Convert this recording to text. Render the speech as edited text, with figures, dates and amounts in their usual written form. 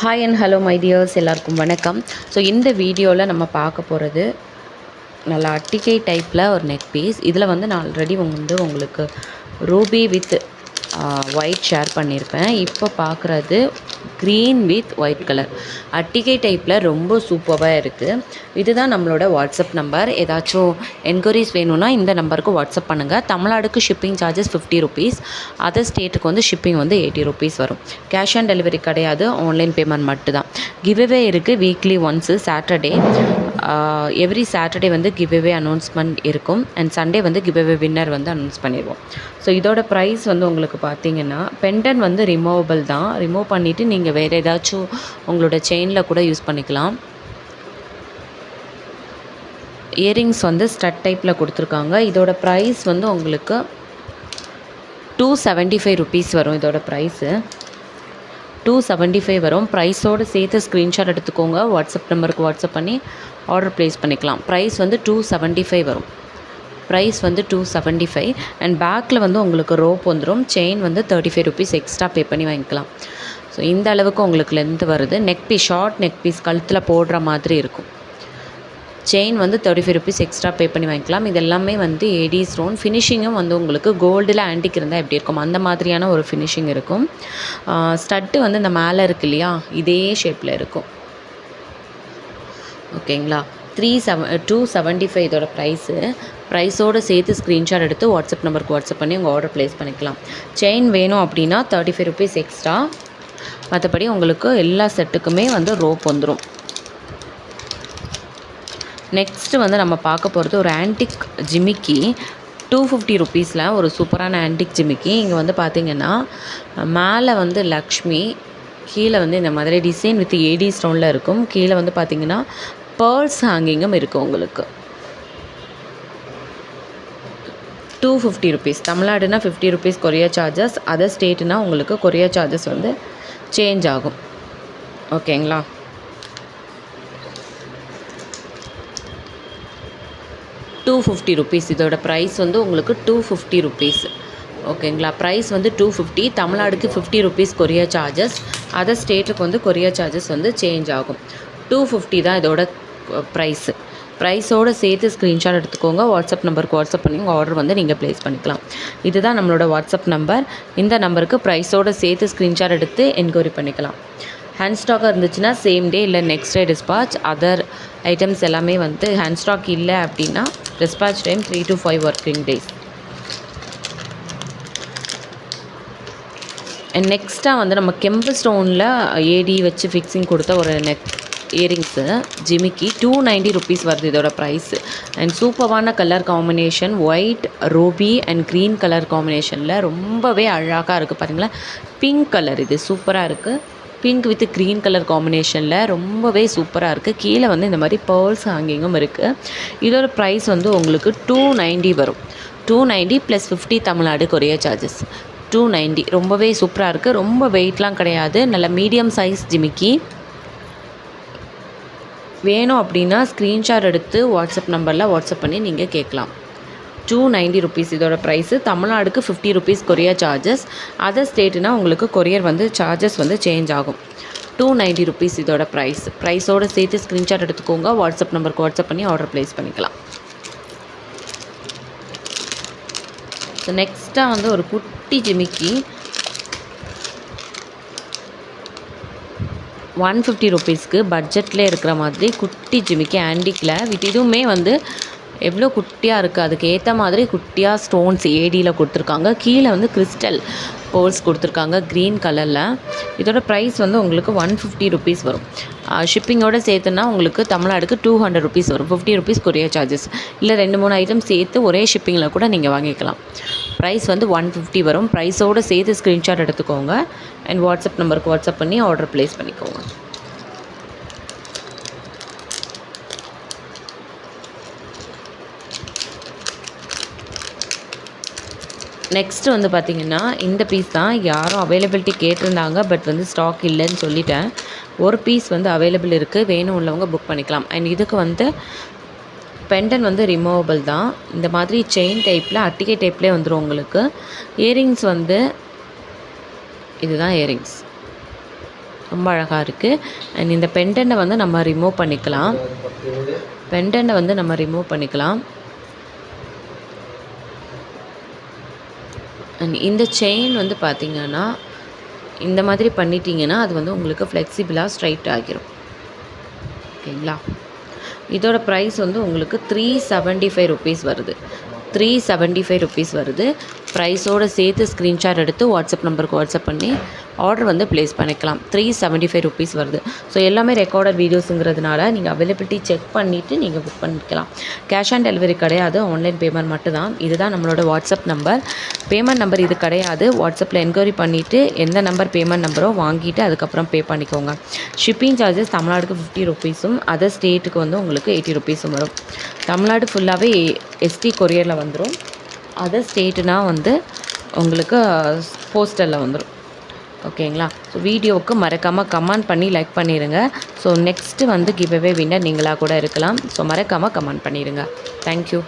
Hi and hello my tears, எல்லாருக்கும் வணக்கம். So இந்த வீடியோவில் நம்ம பார்க்க போகிறது நல்லா அட்டிகை டைப்பில் ஒரு நெக் பீஸ். இதில் வந்து நான் ஆல்ரெடி உங்களுக்கு ரூபி வித் ஒயிட் ஷேர் பண்ணியிருப்பேன். இப்போ பார்க்குறது க்ரீன் வித் ஒயிட் கலர் அட்டிகை டைப்பில் ரொம்ப சூப்பராக இருக்குது. இதுதான் நம்மளோட வாட்ஸ்அப் நம்பர். ஏதாச்சும் என்கொயரிஸ் வேணும்னா இந்த நம்பருக்கு வாட்ஸ்அப் பண்ணுங்கள். தமிழ்நாடுக்கு ஷிப்பிங் சார்ஜஸ் 50 ருபீஸ், அதர் ஸ்டேட்டுக்கு வந்து ஷிப்பிங் வந்து 80 ருபீஸ் வரும். கேஷ் ஆன் டெலிவரி கிடையாது, ஆன்லைன் பேமெண்ட் மட்டும்தான். கிவ்அவே இருக்குது weekly once Saturday. Every Saturday வந்து கிவ்அவே அனௌன்ஸ்மெண்ட் இருக்கும். அண்ட் சண்டே வந்து கிவ்அவே வின்னர் வந்து அனௌன்ஸ் பண்ணிடுவோம். ஸோ இதோட ப்ரைஸ் வந்து உங்களுக்கு பார்த்தீங்கன்னா, பெண்டன் வந்து ரிமூவபிள் தான். ரிமூவ் பண்ணிவிட்டு நீங்கள் வேறு ஏதாச்சும் உங்களோட செயினில் கூட யூஸ் பண்ணிக்கலாம். இயரிங்ஸ் வந்து ஸ்டட் டைப்பில் கொடுத்துருக்காங்க. இதோட ப்ரைஸ் வந்து உங்களுக்கு 275 ருபீஸ் வரும். இதோட ப்ரைஸு 275 வரும். ப்ரைஸோடு சேர்த்து ஸ்க்ரீன்ஷாட் எடுத்துக்கோங்க. வாட்ஸ்அப் நம்பருக்கு வாட்ஸ்அப் பண்ணி ஆர்டர் ப்ளேஸ் பண்ணிக்கலாம். ப்ரைஸ் வந்து 275 வரும். ப்ரைஸ் வந்து 275. அண்ட் பேக்கில் வந்து உங்களுக்கு ரோப் வந்துடும். செயின் வந்து 35 ருபீஸ் எக்ஸ்ட்ரா பே பண்ணி வாங்கிக்கலாம். ஸோ இந்த அளவுக்கு உங்களுக்கு லென்த் வருது. Neck piece, short neck piece, கழுத்தில் போடுற மாதிரி இருக்கும். செயின் வந்து 35 ருபீஸ் எக்ஸ்ட்ரா பே பண்ணி வாங்கிக்கலாம். இது எல்லாமே வந்து ஏடி ஸ்டோன். ஃபினிஷிங்கும் வந்து உங்களுக்கு கோல்டில் ஆன்டிக் இருந்தால் எப்படி இருக்கும் அந்த மாதிரியான ஒரு ஃபினிஷிங் இருக்கும். ஸ்டட்டு வந்து இந்த மேலே இருக்கு இல்லையா, இதே ஷேப்பில் இருக்கும். ஓகேங்களா. 275 இதோட ப்ரைஸு. ப்ரைஸோடு சேர்த்து ஸ்க்ரீன்ஷாட் எடுத்து வாட்ஸ்அப் நம்பருக்கு வாட்ஸ்அப் பண்ணி உங்கள் ஆர்டர் ப்ளேஸ் பண்ணிக்கலாம். செயின் வேணும் அப்படின்னா 35 ருபீஸ் எக்ஸ்ட்ரா. மற்றபடி உங்களுக்கு எல்லா செட்டுக்குமே வந்து ரோப் வந்துடும். நெக்ஸ்ட்டு வந்து நம்ம பார்க்க போகிறது ஒரு ஆன்டிக் ஜிமிக்கி. 250 ருபீஸில் ஒரு சூப்பரான ஆன்டிக் ஜிமிக்கி. இங்கே வந்து பார்த்திங்கன்னா மேலே வந்து லக்ஷ்மி, கீழே வந்து இந்த மாதிரி டிசைன் வித் ஏடி ஸ்டோனில் இருக்கும். கீழே வந்து பார்த்திங்கன்னா பேர்ல்ஸ் ஹேங்கிங்கும் இருக்குது உங்களுக்கு. 250 ருபீஸ். தமிழ்நாடுனா 50 ருபீஸ் கொரியர் சார்ஜஸ், அதர் ஸ்டேட்டுனா உங்களுக்கு கொரியர் சார்ஜஸ் வந்து சேஞ்ச் ஆகும். ஓகேங்களா. $250 ருபீஸ். இதோட ப்ரைஸ் வந்து உங்களுக்கு 250 ருபீஸ். ஓகேங்களா. ப்ரைஸ் வந்து 250. தமிழ்நாடுக்கு 50 ருபீஸ் கொரியர் சார்ஜஸ், அதர் ஸ்டேட்டுக்கு வந்து கொரியர் சார்ஜஸ் வந்து சேஞ்ச் ஆகும். 250 தான் இதோட ப்ரைஸு. ப்ரைஸோடு சேர்த்து ஸ்க்ரீன்ஷாட் எடுத்துக்கோங்க. வாட்ஸ்அப் நம்பருக்கு வாட்ஸ்அப் பண்ணி உங்கள் ஆர்டர் வந்து நீங்கள் ப்ளேஸ் பண்ணிக்கலாம். இதுதான் நம்மளோட வாட்ஸ்அப் நம்பர். இந்த நம்பருக்கு ப்ரைஸோடு சேர்த்து ஸ்க்ரீன்ஷாட் எடுத்து என்கொயரி பண்ணிக்கலாம். ஹேண்ட் ஸ்டாக்காக இருந்துச்சுன்னா சேம் டே இல்லை next day dispatch. Other items எல்லாமே வந்து ஹேண்ட் ஸ்டாக் இல்லை அப்படின்னா dispatch time 3 to 5 working days. And நெக்ஸ்ட்டாக வந்து நம்ம கெம்பு ஸ்டோனில் ஏடி வச்சு ஃபிக்ஸிங் கொடுத்த ஒரு நெக் இயரிங்ஸு ஜிமிக்கி 290 ருபீஸ் வருது இதோட ப்ரைஸு. அண்ட் சூப்பரான colour combination, white, Ruby and green colour காம்பினேஷனில் ரொம்பவே அழகாக இருக்குது. பாருங்களேன், பிங்க் கலர், இது சூப்பராக இருக்குது. பிங்க் வித் க்ரீன் கலர் காம்பினேஷனில் ரொம்பவே சூப்பராக இருக்குது. கீழே வந்து இந்த மாதிரி பேர்ல்ஸ் ஹேங்கிங்கும் இருக்குது. இதோட ப்ரைஸ் வந்து உங்களுக்கு 290 வரும். 290 + 50 தமிழ்நாடு கொரியர் சார்ஜஸ். 290 ரொம்பவே சூப்பராக இருக்குது. ரொம்ப வெயிட்லாம் கிடையாது. நல்ல மீடியம் சைஸ் ஜிமிக்கி. வேணும் அப்படின்னா ஸ்க்ரீன்ஷாட் எடுத்து வாட்ஸ்அப் நம்பரில் வாட்ஸ்அப் பண்ணி நீங்கள் கேட்கலாம். 290 ருபீஸ் இதோட ப்ரைஸு. தமிழ்நாடுக்கு 50 ருபீஸ் கொரியர் சார்ஜஸ், அதர் ஸ்டேட்டுனா உங்களுக்கு கொரியர் வந்து சார்ஜஸ் வந்து சேஞ்ச் ஆகும். 290 ருபீஸ் இதோட ப்ரைஸ். ப்ரைஸோடு சேர்த்து ஸ்க்ரீன்ஷாட் எடுத்துக்கோங்க. வாட்ஸ்அப் நம்பருக்கு வாட்ஸ்அப் பண்ணி ஆர்டர் ப்ளேஸ் பண்ணிக்கலாம். ஸோ நெக்ஸ்ட்டாக வந்து ஒரு குட்டி ஜிமிக்கி 150 ருபீஸ்க்கு பட்ஜெட்டில் இருக்கிற மாதிரி குட்டி ஜிமிக்கி ஆன்டிக்கில் வித் இதுவுமே வந்து எவ்வளோ குட்டியாக இருக்குது, அதுக்கு ஏற்ற மாதிரி குட்டியாக ஸ்டோன்ஸ் ஏடியில் கொடுத்துருக்காங்க. கீழே வந்து கிறிஸ்டல் போல்ஸ் கொடுத்துருக்காங்க க்ரீன் கலரில். இதோட ப்ரைஸ் வந்து உங்களுக்கு 150 ருபீஸ் வரும். ஷிப்பிங்கோடு சேர்த்துனா உங்களுக்கு தமிழ்நாடுக்கு 200 ருபீஸ் வரும். 50 ருபீஸ் கொரியர் சார்ஜஸ். இல்லை 2-3 ஐட்டம் சேர்த்து ஒரே ஷிப்பிங்கில் கூட நீங்கள் வாங்கிக்கலாம். ப்ரைஸ் வந்து 150 வரும். ப்ரைஸோடு சேர்த்து ஸ்க்ரீன்ஷாட் எடுத்துக்கோங்க. அண்ட் வாட்ஸ்அப் நம்பருக்கு வாட்ஸ்அப் பண்ணி ஆர்டர் ப்ளேஸ் பண்ணிக்கோங்க. நெக்ஸ்ட்டு வந்து பார்த்திங்கன்னா இந்த பீஸ் தான். யாரும் அவைலபிலிட்டி கேட்டிருந்தாங்க, பட் வந்து ஸ்டாக் இல்லைன்னு சொல்லிட்டேன். ஒரு பீஸ் வந்து அவைலபிள் இருக்குது. வேணும் உள்ளவங்க புக் பண்ணிக்கலாம். அண்ட் இதுக்கு வந்து பெண்டன் வந்து ரிமூவபிள் தான். இந்த மாதிரி செயின் டைப்பில் அட்டிகை டைப்லேயே வந்துடும் உங்களுக்கு. இயரிங்ஸ் வந்து இதுதான் இயரிங்ஸ். ரொம்ப அழகாக இருக்குது. அண்ட் இந்த பெண்டன்ட்டை வந்து நம்ம ரிமூவ் பண்ணிக்கலாம். அண்ட் இந்த செயின் வந்து பார்த்திங்கன்னா இந்த மாதிரி பண்ணிட்டீங்கன்னா அது வந்து உங்களுக்கு ஃப்ளெக்சிபிளாக ஸ்ட்ரைட் ஆகிரும். ஓகேங்களா? இதோட ப்ரைஸ் வந்து உங்களுக்கு 375 ருபீஸ் வருது. 375 ருபீஸ் வருது. ப்ரைஸோடு சேர்த்து ஸ்க்ரீன்ஷாட் எடுத்து வாட்ஸ்அப் நம்பருக்கு வாட்ஸ்அப் பண்ணி ஆர்டர் வந்து ப்ளேஸ் பண்ணிக்கலாம். 375 ருபீஸ் வருது. ஸோ எல்லாமே ரெக்கார்டட் வீடியோஸுங்கிறதுனால நீங்கள் அவைலபிலிட்டி செக் பண்ணிவிட்டு நீங்கள் புக் பண்ணிக்கலாம். கேஷ் ஆன் டெலிவரி கிடையாது, ஆன்லைன் பேமெண்ட் மட்டும்தான். இதுதான் நம்மளோட வாட்ஸ்அப் நம்பர். பேமெண்ட் நம்பர் இது கிடையாது. வாட்ஸ்அப்பில் என்கொயரி பண்ணிவிட்டு எந்த நம்பர் பேமெண்ட் நம்பரோ வாங்கிட்டு அதுக்கப்புறம் பே பண்ணிக்கோங்க. ஷிப்பிங் சார்ஜஸ் தமிழ்நாடுக்கு 50 ருபீஸும் அதர் ஸ்டேட்டுக்கு வந்து உங்களுக்கு 80 ருபீஸும் வரும். தமிழ்நாடு ஃபுல்லாகவே எஸ்டி கொரியரில் வந்துடும். அதர் ஸ்டேட்டுனா வந்து உங்களுக்கு போஸ்டலில் வந்துடும். ஓகேங்களா? ஸோ வீடியோவுக்கு மறக்காமல் கமெண்ட் பண்ணி லைக் பண்ணிடுங்க. ஸோ நெக்ஸ்ட்டு வந்து கிவ் அவே வின்னர் நீங்களாக கூட இருக்கலாம். ஸோ மறக்காமல் கமெண்ட் பண்ணிடுங்க. தேங்க்யூ.